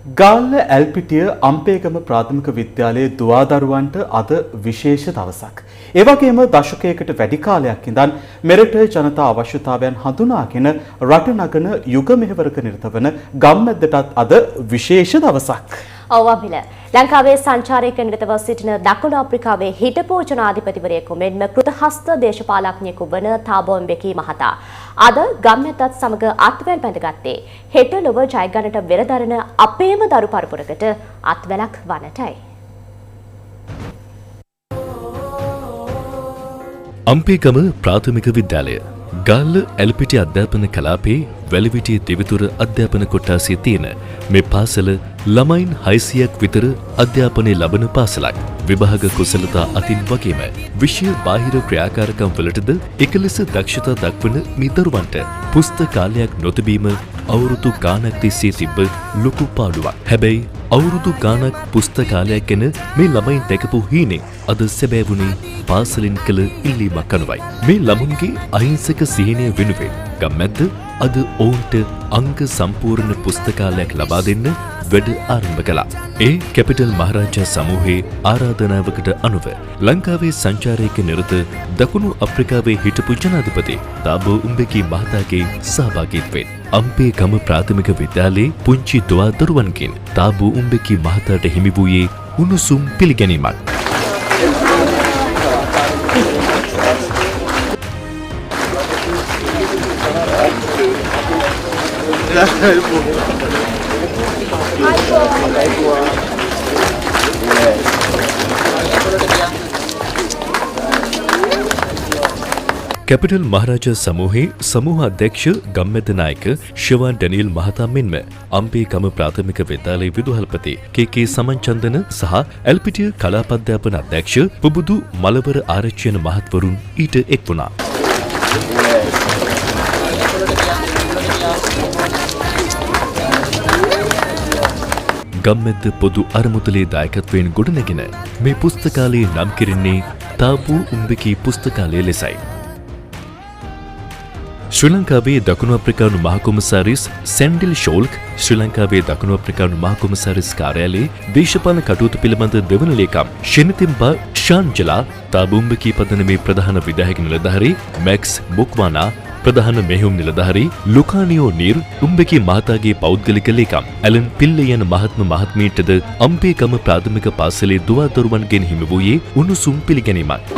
ගාල්ල ඇල්පිටිය අම්පේගම ප්‍රාථමික විද්‍යාලයේ දුවාදරුවන්ට අද විශේෂ දවසක්. ඒ වගේම දශකයකට වැඩි කාලයක් ඉඳන් මෙරට ජනතා අවශ්‍යතාවයන් හඳුනාගෙන රට නගන යුග මෙහෙවරක නිරත වන ගම්මැද්දටත් අද විශේෂ දවසක්. ඔව්වමිල ලංකාවේ සංචාරයක නිරතව සිටින දකුණු අප්‍රිකාවේ හිටපු ජනාධිපතිවරයෙකු මෙන්ම කෘතහස්ත දේශපාලඥයෙකු වන තාබෝ mbeki මහතා අද ගම්මැද්දත් සමග අත්වැල් බැඳගත්තේ හෙට ලොව ජයගන්නට වෙරදරන අපේම දරු පරපුරකට අත්වැලක් වනටයි. අම්පේගම ප්‍රාථමික විද්‍යාලය ගාල්ල ඇල්පිටිය අධ්‍යාපන කලාපේ වැලිවිටිය දෙවිතුර අධ්‍යාපන කොට්ටාසිය තියෙන මේ පාසල ළමයින් 600ක් විතර අධ්‍යාපනය ලබන පාසලක්. විභාග කුසලතා අතින් වගේම විෂය බාහිර ක්‍රියාකාරකම් වලටද එකලෙස දක්ෂතා දක්වන මේ දරුවන්ට පුස්තකාලයක් නොතිබීම අවුරුදු ගානක් තිස්සේ තිබ්බ ලොකු පාඩුවක්. හැබැයි අවුරුදු ගානක් පුස්තකාලයක් ගැන මේ ළමයින් දැකපු හීනෙන් අද සැබෑ වුණේ පාසලෙන් කළ ඉල්ලීමක් අනුවයි. මේ ළමුන්ගේ අහිංසක සිහිනය වෙනුවෙන් ගම්මැද්ද අද ඔවුන්ට අංග සම්පූර්ණ පුස්තකාලයක් ලබා දෙන්න වැඩ ආරම්භ කළා. ඒ කැපිටල් මහරජා සමූහයේ ආරාධනාවකට අනුව ලංකාවේ සංචාරයක නිරත දකුණු අප්‍රිකාවේ හිටපු ජනාධිපති තාබෝ mbeki මහතාගේ සහභාගීත්වයෙන් අම්පේගම ප්‍රාථමික විද්‍යාලයේ පුංචි දුවා දරුවන්ගෙන් තාබෝ mbeki මහතාට හිමි වූයේ උණුසුම් පිළිගැනීමක්. කැපිටල් මහරජා සමූහයේ සමූහ අධ්‍යක්ෂ ගම්මැද්ද නායක ෂෙවාන් ඩැනියල් මහතා මෙන්ම අම්පේගම ප්‍රාථමික විද්‍යාලයේ විදුහල්පති කේ.කේ. සමන්චන්දන සහ ඇල්පිටිය කලාප අධ්‍යාපන අධ්‍යක්ෂ පුබුදු මලවර ආරච්චි යන මහත්වරුන් ඊට එක් වුණා. ගම්මැද්ද පොදු අරමුදලේ දායකත්වයෙන් ගොඩනැගෙන මේ පුස්තකාලයේ නම් කෙරෙන්නේ තාබෝ mbeki පුස්තකාලය ලෙසයි. ශ්‍රී ලංකාවේ දකුණු අප්‍රිකානු මහකොමසාරිස් සැන්ඩිල් ෂෝල්ක් ශ්‍රී ලංකාවේ දකුණු අප්‍රිකානු මහකොමසාරිස් කාර්යාලයේ දේශපාලන කටයුතු පිළිබඳ දෙවන ලේකම් ෂෙනතිම්බා ෂාන්ජලා තාබෝ mbeki පදනමේ ප්‍රධාන විධායක නිලධාරී මැක්ස් මුක්වානා ප්‍රධාන මෙහෙයුම් නිලධාරී ලුකානියෝ නීර් mbeki මහතාගේ පෞද්ගලික ලේකම් ඇලන් පිල්ලේ යන මහත්ම මහත්මීටද අම්පේගම ප්‍රාථමික පාසලේ දුවා දරුවන්ගෙන් හිමි වූයේ උණුසුම් පිළිගැනීමක්.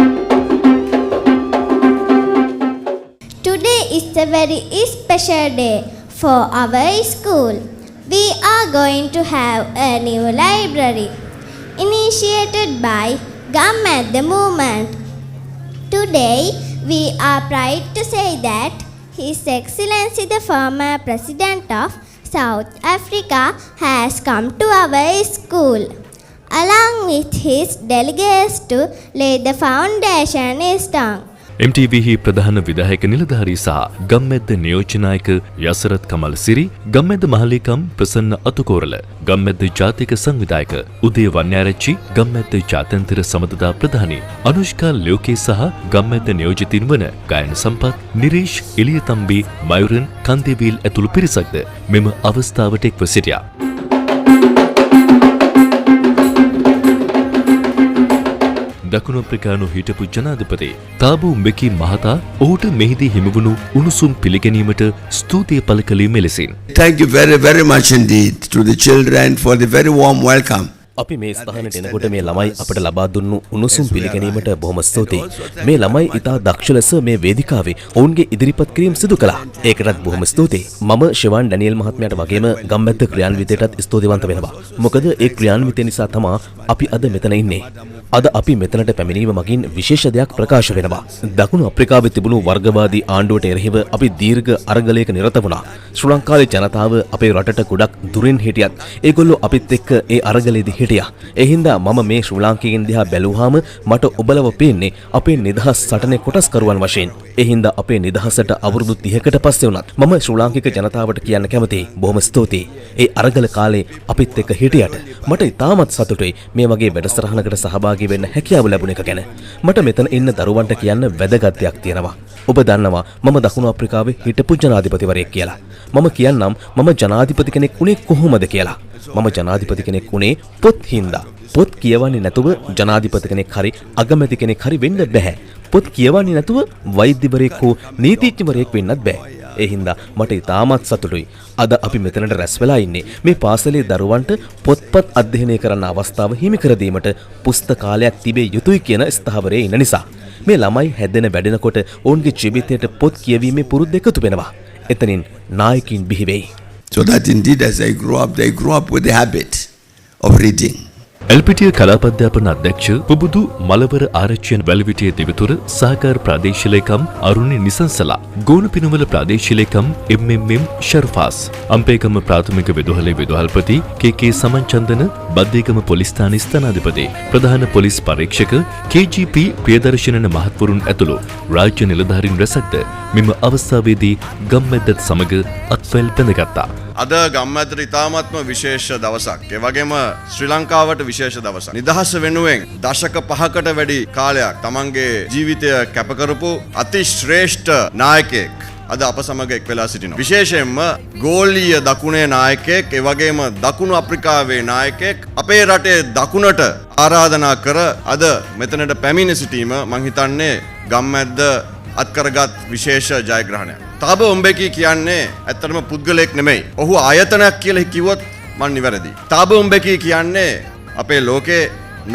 Today is a very special day for our school. We are going to have a new library initiated by Gammadda movement. Today we are proud to say that His Excellency the former President of South Africa has come to our school along with his delegates to lay the foundation stone. MTV හි ප්‍රධාන විධායක නිලධාරී සහ ගම්මැද්ද නියෝජනායක යසරත් කමල් සිරි, ගම්මැද්ද මහලේකම් ප්‍රසන්න අතුකෝරළ, ගම්මැද්ද ජාතික සංවිධායක උදේ වන්‍යාරච්චි, ගම්මැද්ද ජාත්‍යන්තර සමදදා ප්‍රධානී අනුෂ්කා ලෝකේ සහ ගම්මැද්ද නියෝජිතින් වන ගායන සම්පත්, නිරීෂ් එලියතම්බි, මයුරන් කන්දේවිල් ඇතුළු පිරිසක්ද මෙම අවස්ථාවට එක්ව සිටියා. දකුණු අප්‍රිකානු හිටපු ජනාධිපති තාබෝ mbeki මහතා ඔහුට මෙහිදී හිමිවුණු උණුසුම් පිළිගැනීමට ස්තුතිය පළ කළේ මෙලෙසින්. Thank you very much indeed to the children for the very warm welcome. අපි මේ ස්ථානයට එනකොට මේ ළමයි අපට ලබා දුන්නු උණුසුම් පිළිගැනීමට බොහොම ස්තුතියි. මේ ළමයි ඉතා දක්ෂ ලෙස මේ වේදිකාවේ ඔවුන්ගේ ඉදිරිපත් කිරීම සිදු කළා. ඒකටත් බොහොම ස්තුතියි. මම ෂෙවාන් ඩැනියල් මහත්මයාට වගේම ගම්මැද්ද ක්‍රියාන්විතයටත් ස්තුතිවන්ත වෙනවා. මොකද ඒ ක්‍රියාන්විතය නිසා තමයි අපි අද මෙතන ඉන්නේ. අද අපි මෙතනට පැමිණීම මගින් විශේෂ දෙයක් ප්‍රකාශ වෙනවා. දකුණු අප්‍රිකාවේ තිබුණු වර්ගවාදී ආණ්ඩුවට එරෙහිව අපි දීර්ඝ අරගලයක නිරත වුණා. ශ්‍රී ලංකාවේ ජනතාව අපේ රටට ගොඩක් දුරින් හිටියත් ඒගොල්ලෝ අපිත් එක්ක ඒ අරගලයේදී හිටියා. ඒ හින්දා මම මේ ශ්‍රී ලාංකිකයන් දිහා බැලුවාම මට ඔබලව පේන්නේ අපේ නිදහස් සටනේ කොටස්කරුවන් වශයෙන්. ඒ හින්දා අපේ නිදහසට අවුරුදු 30කට පස්සේ වුණත් මම ශ්‍රී ලාංකික ජනතාවට කියන්න කැමතියි. බොහොම ස්තුතියි. ඒ අරගල කාලේ අපිත් එක්ක හිටියට මට ඉතාමත් සතුටුයි මේ වගේ වැඩසටහනකට සහභාගී වෙන්න හැකියාව ලැබුණ එක ගැන. මට මෙතන ඉන්න දරුවන්ට කියන්න වැදගත් දෙයක් තියෙනවා. ඔබ දන්නවා මම දකුණු අප්‍රිකාවේ හිටපු ජනාධිපතිවරයෙක් කියලා. මම කියන්නම් මම ජනාධිපති කෙනෙක් උනේ කොහොමද කියලා. මම ජනාධිපති කෙනෙක් වුණේ පොත් හින්දා. පොත් කියවන්නේ නැතුව ජනාධිපති කෙනෙක් හරි අගමැති කෙනෙක් හරි වෙන්න බෑ. පොත් කියවන්නේ නැතුව වෛද්‍යවරයෙක් හෝ නීතිඥවරයෙක් වෙන්නත් බෑ. ඒ හින්දා මට ඉතාමත් සතුටුයි. අද අපි මෙතනට රැස් වෙලා ඉන්නේ මේ පාසලේ දරුවන්ට පොත්පත් අධ්‍යයනය කරන්න අවස්ථාව හිමි කර දීමට පුස්තකාලයක් තිබේ යුතුයි කියන ස්ථාවරයේ ඉන්න නිසා. මේ ළමයි හැදෙන වැඩෙනකොට ඔවුන්ගේ ජීවිතයට පොත් කියවීමේ පුරුද්ද එකතු වෙනවා. එතනින් නායකින් බිහි වෙයි. So that indeed as they grow up with the habit of reading. Elpitiya කලාපධ්‍යාපන අධ්‍යක්ෂ පුබුදු මලවර ආරච්චියන් වැලිවිටිය දෙවිතුර සහකාර ප්‍රාදේශීය ලේකම් අරුණි නිසංසලා ගෝනපිනුවල ප්‍රාදේශීය ලේකම් එම්.එම්. ෂර්ෆාස් අම්පේගම ප්‍රාථමික විදුහලේ විදුහල්පති කේ.කේ. සමන්චන්දන බද්දේගම පොලිස් ස්ථානයේ ස්ථානාධිපති ප්‍රධාන පොලිස් පරීක්ෂක කේ.ජී.පී. ප්‍රියදර්ශනන මහත්වරුන් ඇතුළු රාජ්‍ය නිලධාරීන් රැසක්ද මෙම අවස්ථාවේදී ගම්මැද්දත් සමග අත්වැල් පැඳගත්තා. අද ගම්මැද්දට ඉතාමත්ම විශේෂ දවසක්. ඒ වගේම ශ්‍රී ලංකාවට විශේෂ දවසක්. නිදහස වෙනුවෙන් දශක 5කට වැඩි කාලයක් තමන්ගේ ජීවිතය කැප කරපු අති ශ්‍රේෂ්ඨ නායකයෙක් අද අප සමග එක් වෙලා සිටිනවා. විශේෂයෙන්ම ගෝලීය දකුණේ නායකයෙක්, ඒ වගේම දකුණු අප්‍රිකාවේ නායකයෙක් අපේ රටේ දකුණට ආරාධනා කර අද මෙතනට පැමිණ සිටීම මං හිතන්නේ ගම්මැද්ද අත්කරගත් විශේෂ ජයග්‍රහණයක්. තාබෝ උම්බෙකි කියන්නේ ඇත්තටම පුද්ගලයෙක් නෙමෙයි. ඔහු ආයතනයක් කියලා කිව්වොත් මන් නිවැරදි. තාබෝ උම්බෙකි කියන්නේ අපේ ලෝකේ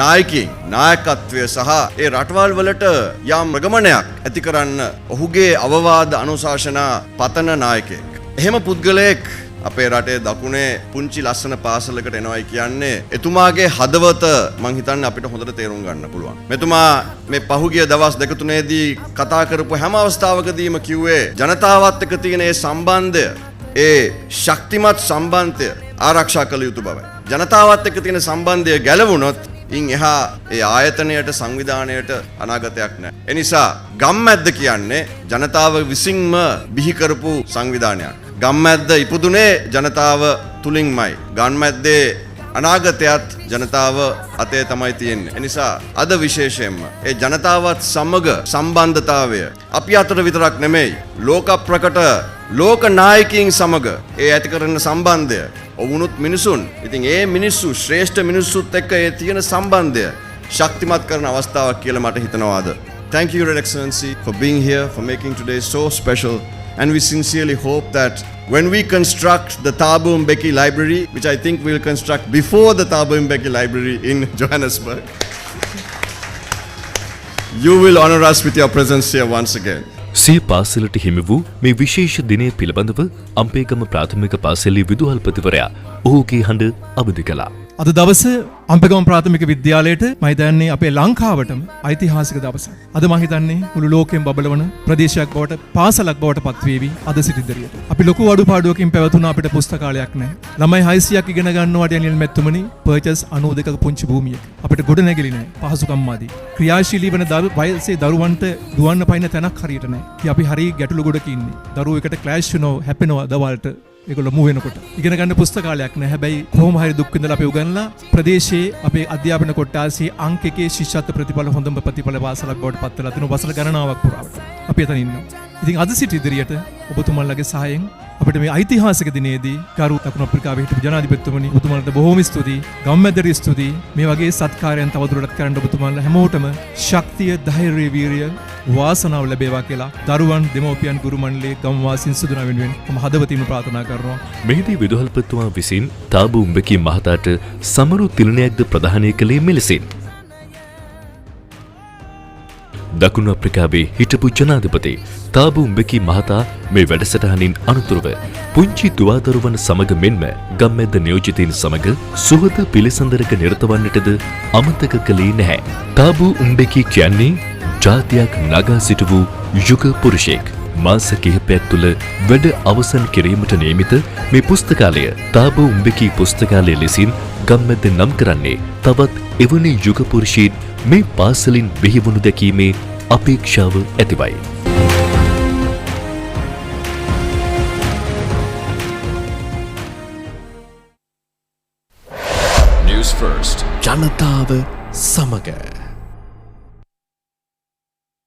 නායකයින් නායකත්වය සහ ඒ රටවල් වලට යම් ප්‍රගමනයක් ඇති කරන්න ඔහුගේ අවවාද අනුශාසනා පතන නායකයෙක්. එහෙම පුද්ගලයෙක් අපේ රටේ දකුණේ පුංචි ලස්සන පාසලකට එනවයි කියන්නේ එතුමාගේ හදවත මං හිතන්නේ අපිට හොඳට තේරුම් ගන්න පුළුවන්. මෙතුමා මේ පහුගිය දවස් දෙක තුනේදී කතා කරපු හැම අවස්ථාවකදීම කිව්වේ ජනතාවත් එක්ක තියෙන ඒ සම්බන්ධය, ඒ ශක්තිමත් සම්බන්ධය ආරක්ෂා කළ යුතු බවයි. ජනතාවත් එක්ක තියෙන සම්බන්ධය ගැලවුණොත් ඉන් එහා ඒ ආයතනයට සංවිධානයට අනාගතයක් නැහැ. ඒ නිසා ගම්මැද්ද කියන්නේ ජනතාව විසින්ම බිහි කරපු සංවිධානයක්. ගම්මැද්ද ඉපදුනේ ජනතාව තුලින්මයි. ගම්මැද්දේ අනාගතයත් ජනතාව අතේ තමයි තියෙන්නේ. ඒ නිසා අද විශේෂයෙන්ම ඒ ජනතාවත් සමග සම්බන්ධතාවය අපි අතර විතරක් නෙමෙයි ලෝක ප්‍රකට ලෝක නායකයින් සමග ඒ ඇති කරන සම්බන්ධය ඔවුනුත් මිනිසුන්. ඉතින් ඒ මිනිස්සු ශ්‍රේෂ්ඨ මිනිස්සුත් එක්ක ඒ තියෙන සම්බන්ධය ශක්තිමත් කරන අවස්ථාවක් කියලා මට හිතනවා අද. Thank you, Your Excellency, for being here, for making today so special. And we sincerely hope that when we construct the Thabo Mbeki Library, which I think we'll construct before the Thabo Mbeki Library in Johannesburg, you will honor us with your presence here once again. සිය පාසලට හිමි වූ මේ විශේෂ දිනය පිළිබඳව අම්පේගම ප්‍රාථමික පාසලේ විදුහල්පතිවරයා ඔහුගේ හඬ අවදි කළා. අද දවස අම්පගම ප්‍රාථමික විද්‍යාලයට මම හිතන්නේ අපේ ලංකාවටම ඓතිහාසික දවසක්. අද මම හිතන්නේ මුළු ලෝකෙම බබලවන ප්‍රදේශයක් බවට පාසලක් බවට පත්වේවි අද සිටිද්දරියට. අපි ලොකු අඩුපාඩුවකින් පැවතුන අපිට පුස්තකාලයක් නැහැ. ළමයි 600ක් ඉගෙන ගන්නවට යන්නේ මෙතුමනි පර්චස් 92ක පුංචි භූමියක. අපිට ගොඩනැගිලි නැහැ. පහසුකම් ආදී. ක්‍රියාශීලී වන වයසේ දරුවන්ට දුවන්න පයින් තැනක් හරියට නැහැ. අපි හරිය ගැටලු ගොඩක ඉන්නේ. දරුවෝ එකට ක්ලෑෂ් වෙනවා, හැපෙනවා දවල්ට. ඒගොල්ලෝ මූ වෙනකොට ඉගෙන ගන්න පුස්තකාලයක් නැහැ. හැබැයි කොහොම හරි දුක් විඳලා අපි උගන්ලා ප්‍රදේශයේ අපේ අධ්‍යාපන කොට්ටාසයේ අංක 1 ශිෂ්‍යත්ව ප්‍රතිඵල හොඳම ප්‍රතිඵල වාසලක් බවට පත් වෙලා තිනු වසර ගණනාවක් පුරාවට. අපි එතන ඉන්නවා. ඉතින් අද සිට ඉදිරියට ඔබතුමන්ලගේ සහායෙන් අපිට මේ ඓතිහාසික දිනේදී ගරු දකුණු අප්‍රිකාවේ හිටපු ජනාධිපතිතුමනි ඔබතුමන්ට බොහෝම ස්තුතියි. ගම්මැද්දට ස්තුතියි. මේ වගේ සත්කාරයන් තවදුරටත් කරන්න ඔබතුමන්ලා හැමෝටම ශක්තිය, ධෛර්යය, වීරිය, වාසනාව ලැබේවා කියලා දරුවන්, දෙමව්පියන්, ගුරු මණ්ඩලයේ ගම්වාසීන් සිදුන වෙනුවෙන් මම හදවතින්ම ප්‍රාර්ථනා කරනවා. මෙහිදී විදුහල්පතිතුමා විසින් තාබු උම්බෙකි මහතාට සමරු තිලනයක්ද ප්‍රදානය කළේ මෙලෙසින්. දකුණු අප්‍රිකාවේ හිටපු ජනාධිපති තාබු උම්බෙකි මහතා මේ වැඩසටහනින් අනතුරුව පුංචි දුවදරුවන් සමග මෙන්ම ගම්මැද්ද නියෝජිතයින් සමග සුහද පිළිසඳරක නිරත වන්නටද අමතක කළේ නැහැ. තාබු උම්බෙකි කියන්නේ ජාතියක් නගා සිටු වූ යුග පුරුෂයෙක්. මාස කිහිපයක් තුළ වැඩ අවසන් කිරීමට නියමිත මේ පුස්තකාලය තාබු උම්බෙකි පුස්තකාලය ලෙසින් ගම්මැද්ද නම් කරන්නේ තවත් එවැනි යුග පුරුෂයින් මේ පාසලින් බිහිවනු දැකීමේ අපේක්ෂාව ඇතිවයි. News First. ජනතාව සමග